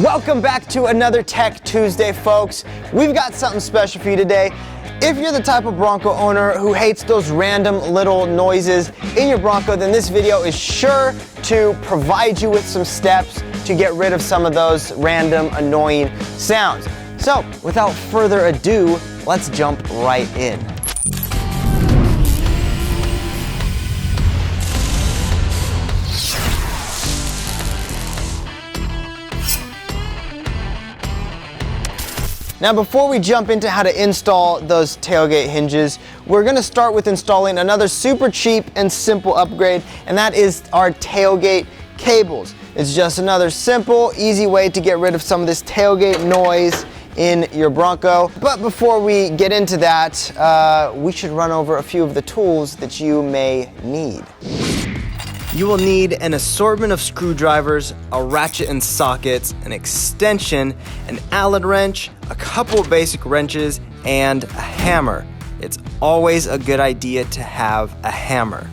Welcome back to another Tech Tuesday, folks. We've got something special for you today. If you're the type of Bronco owner who hates those random little noises in your Bronco, then this video is sure to provide you with some steps to get rid of some of those random annoying sounds. So, without further ado, let's jump right in. Now, before we jump into how to install those tailgate hinges, we're gonna start with installing another super cheap and simple upgrade, and that is our tailgate cables. It's just another simple, easy way to get rid of some of this tailgate noise in your Bronco. But before we get into that, we should run over a few of the tools that you may need. You will need an assortment of screwdrivers, a ratchet and sockets, an extension, an Allen wrench, a couple of basic wrenches, and a hammer. It's always a good idea to have a hammer.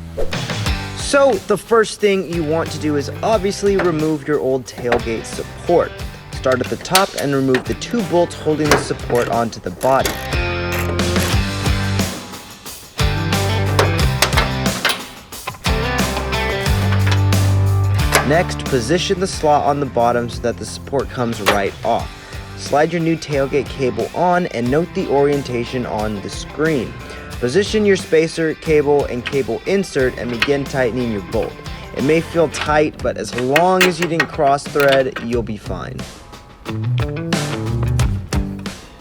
So the first thing you want to do is obviously remove your old tailgate support. Start at the top and remove the two bolts holding the support onto the body. Next, position the slot on the bottom so that the support comes right off. Slide your new tailgate cable on and note the orientation on the screen. Position your spacer, cable, and cable insert and begin tightening your bolt. It may feel tight, but as long as you didn't cross thread, you'll be fine.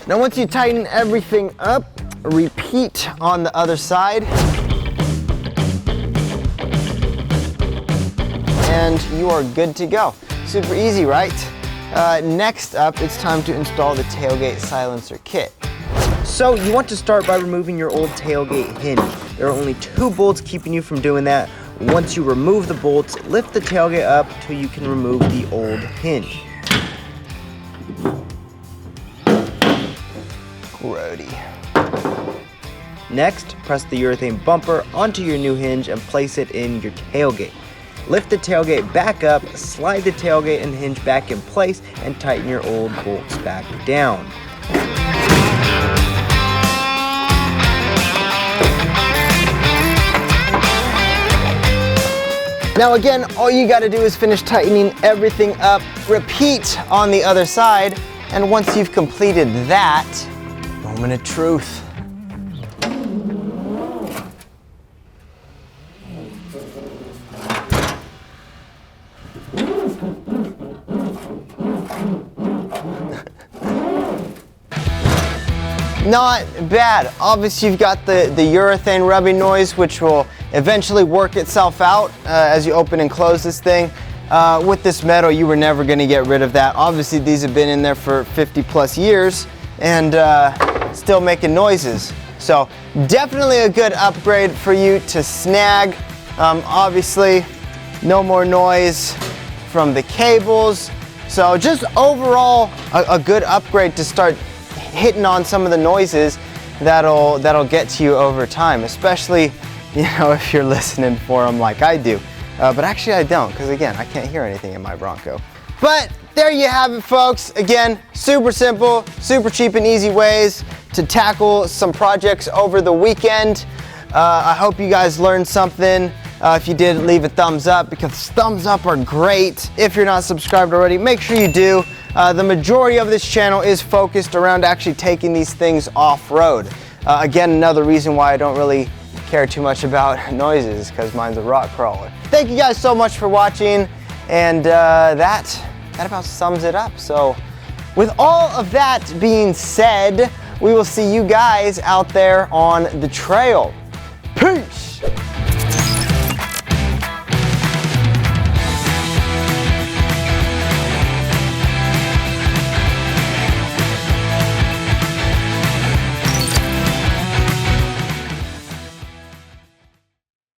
Now once you tighten everything up, repeat on the other side. And you are good to go. Super easy, right? Next up, it's time to install the tailgate silencer kit. So you want to start by removing your old tailgate hinge. There are only two bolts keeping you from doing that. Once you remove the bolts, lift the tailgate up till you can remove the old hinge. Grody. Next, press the urethane bumper onto your new hinge and place it in your tailgate. Lift the tailgate back up, slide the tailgate and hinge back in place, and tighten your old bolts back down. Now again, all you gotta do is finish tightening everything up, repeat on the other side, and once you've completed that, moment of truth. Not bad. Obviously you've got the urethane rubbing noise, which will eventually work itself out as you open and close this thing. With this metal, you were never gonna get rid of that. Obviously these have been in there for 50 plus years and still making noises. So definitely a good upgrade for you to Snag. Obviously no more noise from the cables. So just overall a good upgrade to start hitting on some of the noises that'll get to you over time, especially, you know, if you're listening for them like I do. But actually I don't, because again, I can't hear anything in my Bronco. But there you have it, folks. Again, super simple, super cheap and easy ways to tackle some projects over the weekend. I hope you guys learned something. If you did, leave a thumbs up, because thumbs up are great. If you're not subscribed already, make sure you do. The majority of this channel is focused around actually taking these things off-road. Again, another reason why I don't really care too much about noises is because mine's a rock crawler. Thank you guys so much for watching, and that about sums it up. So with all of that being said, we will see you guys out there on the trail. Peace!